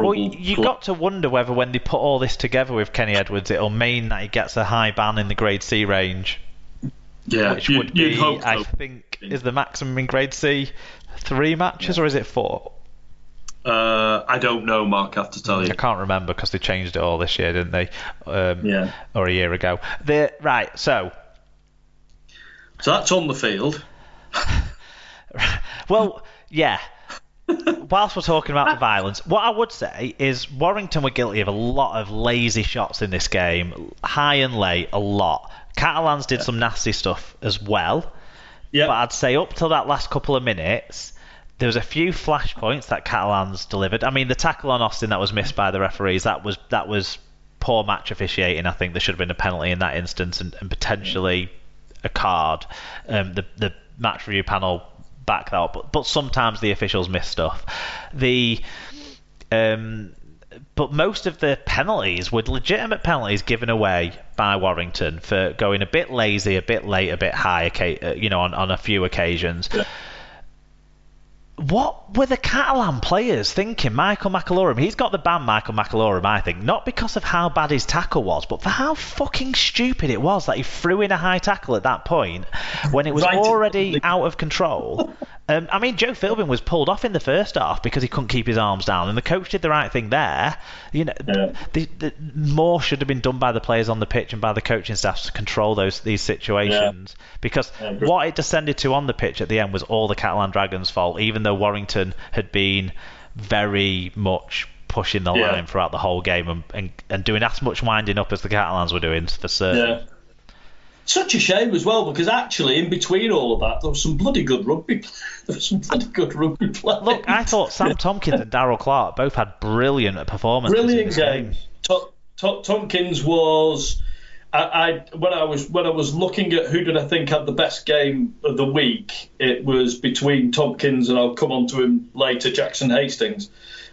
Well, you got to wonder whether when they put all this together with Kenny Edwards, it'll mean that he gets a high ban in the Grade C range. Yeah, which would be, hope so. I think, is the maximum in Grade C 3 matches, or is it 4? I don't know, Mark, I have to tell you. I can't remember because they changed it all this year, didn't they? Or a year ago. Right, so that's on the field. Well, yeah. Whilst we're talking about the violence, what I would say is Warrington were guilty of a lot of lazy shots in this game. High and late, a lot. Catalans did some nasty stuff as well. Yeah. But I'd say up till that last couple of minutes, there was a few flash points that Catalans delivered. I mean, the tackle on Austin that was missed by the referees, that was poor match officiating. I think there should have been a penalty in that instance and potentially a card. The match review panel backed that up, but sometimes the officials miss stuff. But most of the penalties were legitimate penalties given away by Warrington for going a bit lazy, a bit late, a bit high, on a few occasions. Yeah. What were the Catalan players thinking? Michael McAlorum, he's got the ban, Michael McAlorum, I think, not because of how bad his tackle was, but for how fucking stupid it was that he threw in a high tackle at that point when it was already out of control. I mean, Joe Philbin was pulled off in the first half because he couldn't keep his arms down, and the coach did the right thing there. More should have been done by the players on the pitch and by the coaching staff to control these situations. Because what it descended to on the pitch at the end was all the Catalan Dragons' fault, even though Warrington had been very much pushing the line throughout the whole game and doing as much winding up as the Catalans were doing for certain. Yeah. Such a shame as well, because actually in between all of that there was some bloody good rugby. Play. Look, I thought Sam Tompkins and Darryl Clark both had brilliant performances. Brilliant game. Tompkins was. When I was looking at who did I think had the best game of the week, it was between Tompkins and I'll come on to him later, Jackson Hastings.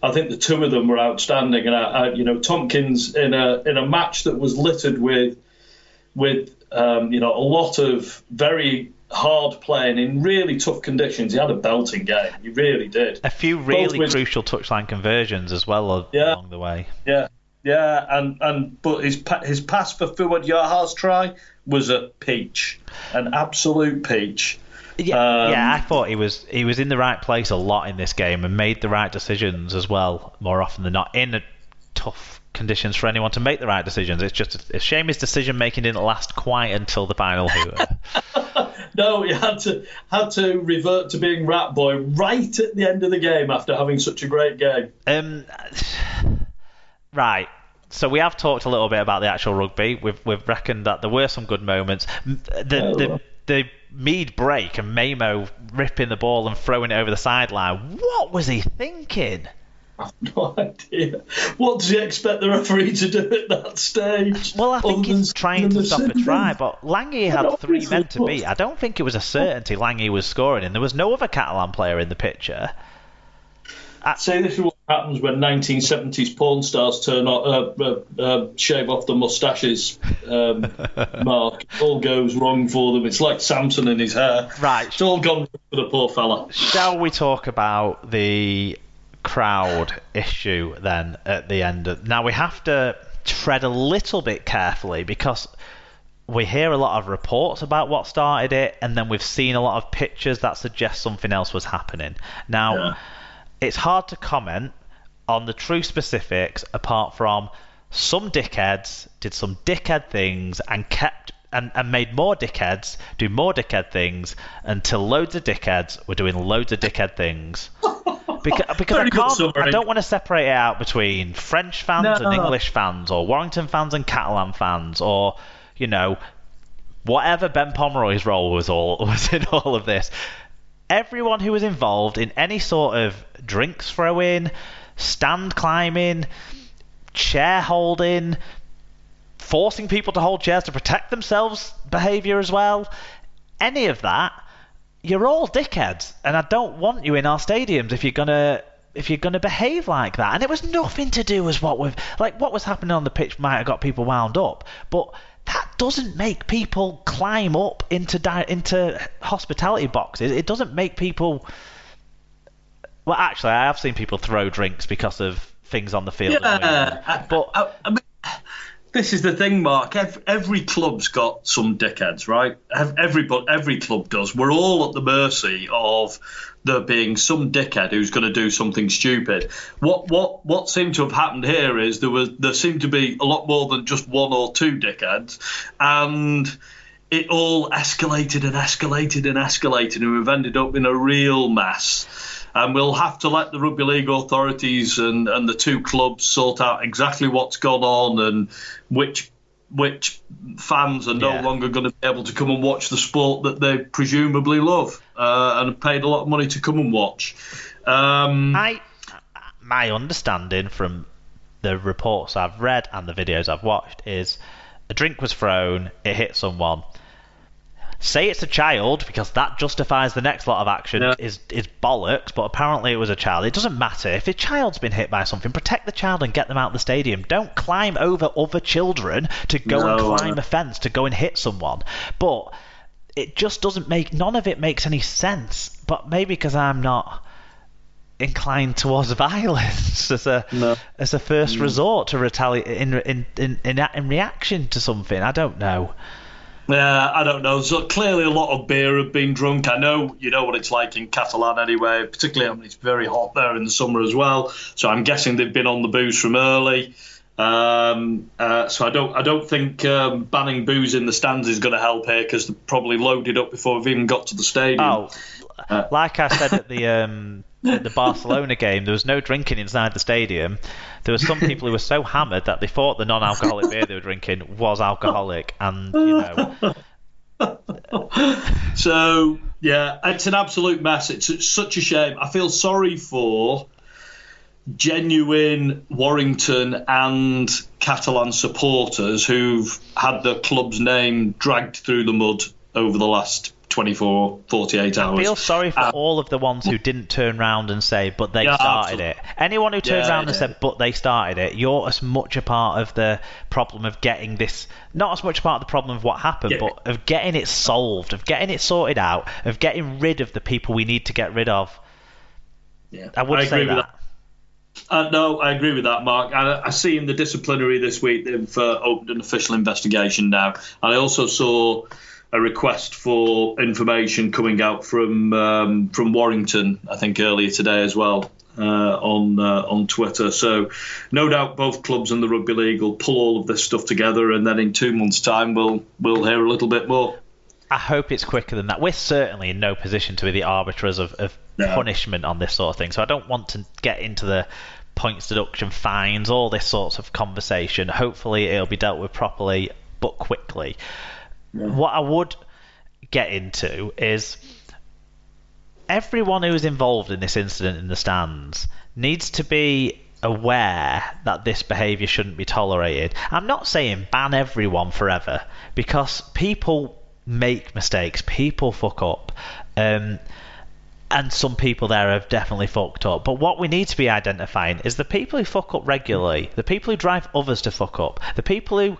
I think the two of them were outstanding, and Tompkins in a match that was littered with a lot of very hard playing in really tough conditions. He had a belting game. He really did. A few really crucial touchline conversions as well along the way. Yeah, but his pass for Fuad Yaha's try was a peach, an absolute peach. Yeah, I thought he was in the right place a lot in this game and made the right decisions as well, more often than not, in tough conditions for anyone to make the right decisions. It's just a shame his decision making didn't last quite until the final hooter. No, he had to revert to being rat boy right at the end of the game after having such a great game. Right. So we have talked a little bit about the actual rugby. We've reckoned that there were some good moments. The Mead break and Mamo ripping the ball and throwing it over the sideline. What was he thinking? I have no idea. What does he expect the referee to do at that stage? Well, I think he's trying to stop a try, but Lange had 3 men to beat. I don't think it was a certainty Lange was scoring, and there was no other Catalan player in the picture. Say this is what happens when 1970s porn stars shave off the moustaches, Mark. It all goes wrong for them. It's like Samson and his hair. Right. It's all gone for the poor fella. Shall we talk about the crowd issue then at the end? Now we have to tread a little bit carefully because we hear a lot of reports about what started it, and then we've seen a lot of pictures that suggest something else was happening. Now, it's hard to comment on the true specifics apart from some dickheads did some dickhead things and kept and made more dickheads do more dickhead things until loads of dickheads were doing loads of dickhead things. Because I don't want to separate it out between French fans and English fans, or Warrington fans and Catalan fans, or whatever Ben Pomeroy's role was in all of this. Everyone who was involved in any sort of drinks throwing, stand climbing, chair holding, forcing people to hold chairs to protect themselves behaviour as well, any of that, you're all dickheads, and I don't want you in our stadiums if you're gonna behave like that. And it was nothing to do with what was happening on the pitch might have got people wound up, but that doesn't make people climb up into hospitality boxes. It doesn't make people. Well, actually, I have seen people throw drinks because of things on the field. Yeah, But I mean, this is the thing, Mark. Every club's got some dickheads, right? Every club does. We're all at the mercy of there being some dickhead who's going to do something stupid. What seemed to have happened here is there seemed to be a lot more than just one or two dickheads, and it all escalated and escalated and escalated, and we've ended up in a real mess. And we'll have to let the rugby league authorities and the two clubs sort out exactly what's gone on and which fans are no longer going to be able to come and watch the sport that they presumably love and have paid a lot of money to come and watch. My understanding from the reports I've read and the videos I've watched is a drink was thrown, it hit someone. Say it's a child, because that justifies the next lot of action, is bollocks, but apparently it was a child. It doesn't matter. If a child's been hit by something, protect the child and get them out of the stadium. Don't climb over other children to go and climb a fence to go and hit someone. But it just doesn't make... None of it makes any sense. But maybe because I'm not inclined towards violence as a first resort to retaliate in reaction to something. I don't know. Yeah, I don't know. So clearly a lot of beer have been drunk. I know you know what it's like in Catalan anyway, particularly when it's very hot there in the summer as well. So I'm guessing they've been on the booze from early. So I don't think banning booze in the stands is going to help here, because they're probably loaded up before we've even got to the stadium. Oh, like I said at the Barcelona game, there was no drinking inside the stadium. There were some people who were so hammered that they thought the non-alcoholic beer they were drinking was alcoholic, and So yeah, it's an absolute mess. It's such a shame. I feel sorry for genuine Warrington and Catalan supporters who've had their club's name dragged through the mud over the last 24, 48 hours. I feel sorry for all of the ones who didn't turn round and say, but they started it. Anyone who turned around and said, but they started it, you're as much a part of the problem of getting this, not as much a part of the problem of what happened, but of getting it solved, of getting it sorted out, of getting rid of the people we need to get rid of. Yeah, I would say that. No, I agree with that, Mark. I see in the disciplinary this week they've opened an official investigation now. And I also saw a request for information coming out from Warrington, I think earlier today as well, on Twitter. So no doubt both clubs and the rugby league will pull all of this stuff together, and then in 2 months' time we'll hear a little bit more. I hope it's quicker than that. We're certainly in no position to be the arbiters of punishment on this sort of thing, so I don't want to get into the points deduction, fines, all this sorts of conversation. Hopefully it'll be dealt with properly but quickly. What I would get into is everyone who is involved in this incident in the stands needs to be aware that this behaviour shouldn't be tolerated. I'm not saying ban everyone forever, because people make mistakes, people fuck up, and some people there have definitely fucked up. But what we need to be identifying is the people who fuck up regularly, the people who drive others to fuck up, the people who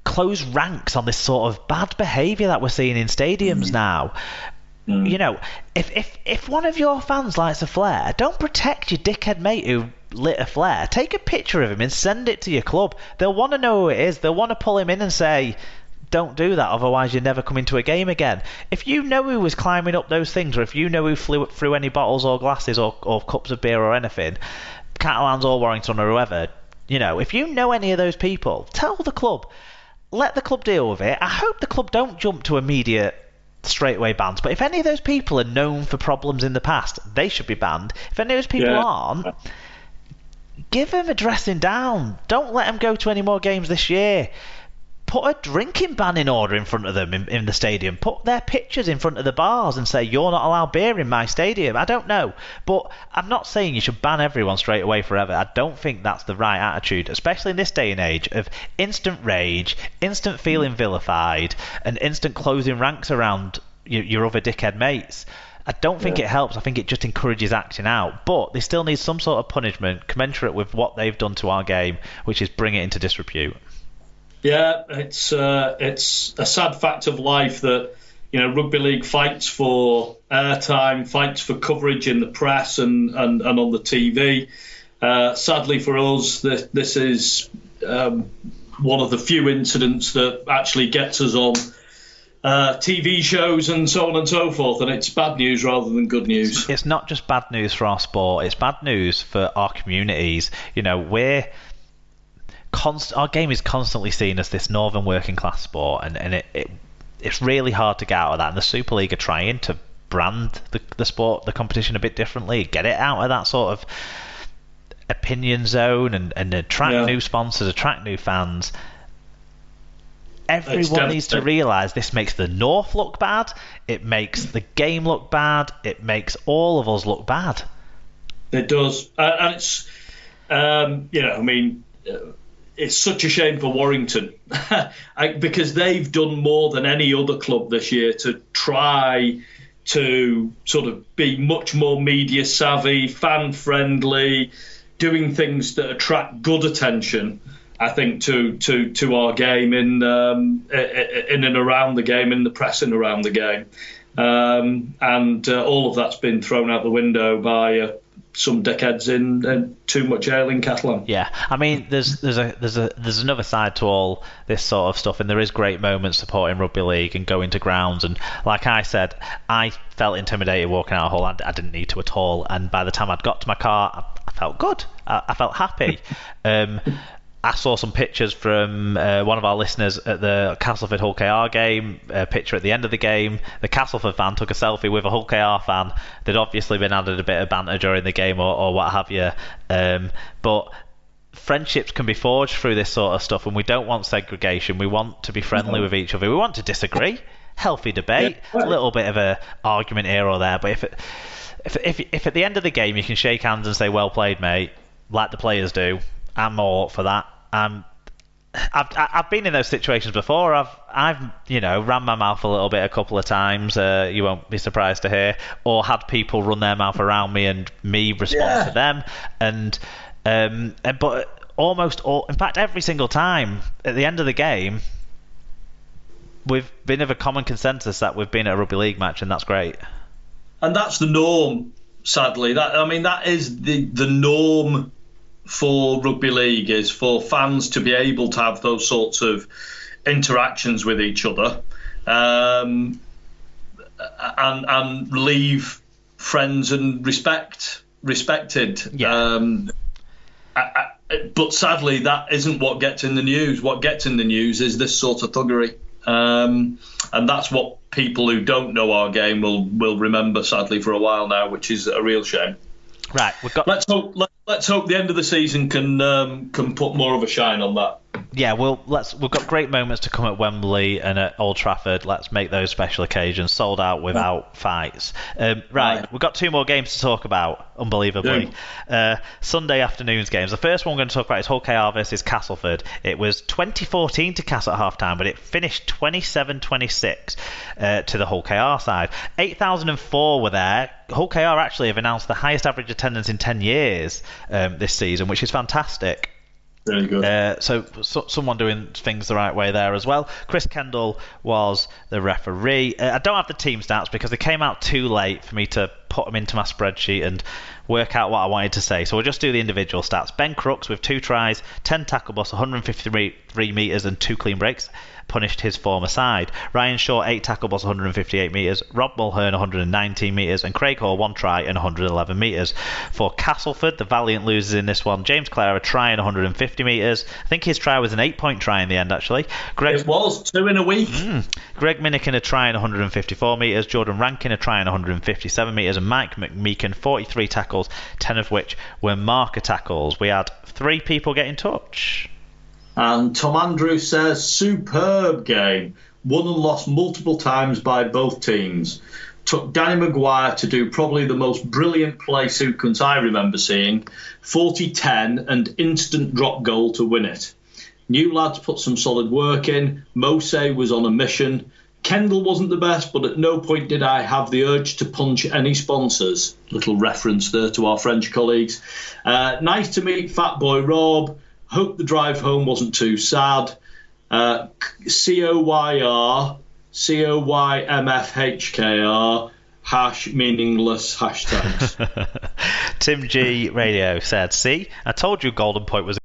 close ranks on this sort of bad behaviour that we're seeing in stadiums now. You know, if one of your fans lights a flare, don't protect your dickhead mate who lit a flare. Take a picture of him and send it to your club. They'll want to know who it is. They'll want to pull him in and say, don't do that, otherwise you never come into a game again. If you know who was climbing up those things, or if you know who flew through any bottles or glasses or cups of beer or anything, Catalans or Warrington or whoever, you know, if you know any of those people, tell the club. Let the club deal with it. I hope the club don't jump to immediate straightaway bans, but if any of those people are known for problems in the past, they should be banned. If any of those people aren't, give them a dressing down. Don't let them go to any more games this year. Put a drinking ban in order in front of them in the stadium. Put their pictures in front of the bars and say, you're not allowed beer in my stadium. I don't know. But I'm not saying you should ban everyone straight away forever. I don't think that's the right attitude, especially in this day and age of instant rage, instant feeling vilified, and instant closing ranks around your other dickhead mates. I don't think it helps. I think it just encourages acting out. But they still need some sort of punishment commensurate with what they've done to our game, which is bring it into disrepute. Yeah, it's a sad fact of life that, you know, rugby league fights for airtime, fights for coverage in the press and on the TV. Sadly for us, this is one of the few incidents that actually gets us on TV shows and so on and so forth, and it's bad news rather than good news. It's not just bad news for our sport, it's bad news for our communities. You know, our game is constantly seen as this northern working class sport, and it's really hard to get out of that, and the Super League are trying to brand the sport, the competition a bit differently, get it out of that sort of opinion zone and attract new sponsors, attract new fans. Everyone needs to realise this makes the North look bad, it makes the game look bad, it makes all of us look bad. It does. And it's, it's such a shame for Warrington because they've done more than any other club this year to try to sort of be much more media savvy, fan friendly, doing things that attract good attention, I think, to our game in and around the game, in the press and around the game. And all of that's been thrown out the window by some dickheads in too much ale in Catalan. Yeah, I mean, there's another side to all this sort of stuff, and there is great moments supporting rugby league and going to grounds. And like I said, I felt intimidated walking out of Hull. I didn't need to at all. And by the time I'd got to my car, I felt good. I felt happy. I saw some pictures from one of our listeners at the Castleford Hull KR game, a picture at the end of the game. The Castleford fan took a selfie with a Hull KR fan. They'd obviously been added a bit of banter during the game or what have you. But friendships can be forged through this sort of stuff, and we don't want segregation. We want to be friendly with each other. We want to disagree. Healthy debate. A little bit of a argument here or there. But if at the end of the game you can shake hands and say, well played, mate, like the players do, I'm all up for that. I've been in those situations before. I've ran my mouth a little bit a couple of times. You won't be surprised to hear, or had people run their mouth around me and me respond to them. But almost all, in fact, every single time at the end of the game, we've been of a common consensus that we've been at a rugby league match, and that's great. And that's the norm. Sadly, that is the norm for rugby league, is for fans to be able to have those sorts of interactions with each other, and leave friends and respected. Yeah. But sadly, that isn't what gets in the news. What gets in the news is this sort of thuggery, and that's what people who don't know our game will remember, sadly, for a while now, which is a real shame. Right, Let's hope the end of the season can put more of a shine on that. Yeah, we've got great moments to come at Wembley and at Old Trafford. Let's make those special occasions sold out without fights. Right, we've got two more games to talk about, unbelievably. Sunday afternoon's games. The first one we're going to talk about is Hull KR versus Castleford. It was 20-14 to Cass at half-time, but it finished 27-26 to the Hull KR side. 8,004 were there. Hull KR actually have announced the highest average attendance in 10 years this season, which is fantastic. Really good. So someone doing things the right way there as well. Chris Kendall was the referee. I don't have the team stats because they came out too late for me to put them into my spreadsheet and work out what I wanted to say. So we'll just do the individual stats. Ben Crooks with 2 tries, 10 tackle busts, 153 metres and 2 clean breaks, punished his former side. Ryan Shaw, 8 tackle busts, 158 metres, Rob Mulhern, 119 metres, and Craig Hall, 1 try and 111 metres. For Castleford, the valiant losers in this one, James Clare, a try and 150 metres. I think his try was an 8-point try in the end, actually. It was 2 in a week. Greg Minikin, a try and 154 metres, Jordan Rankin, a try and 157 metres, and Mike McMeekin, 43 tackles, 10 of which were marker tackles. We had 3 people get in touch. And Tom Andrews says, superb game. Won and lost multiple times by both teams. Took Danny Maguire to do probably the most brilliant play sequence I remember seeing. 40-10 and instant drop goal to win it. New lads put some solid work in. Mose was on a mission. Kendall wasn't the best, but at no point did I have the urge to punch any sponsors. Little reference there to our French colleagues. Nice to meet Fat Boy Rob. Hope the drive home wasn't too sad. COYR, COYMFHKR, harsh, meaningless hashtags. Tim G Radio said, "See, I told you Golden Point was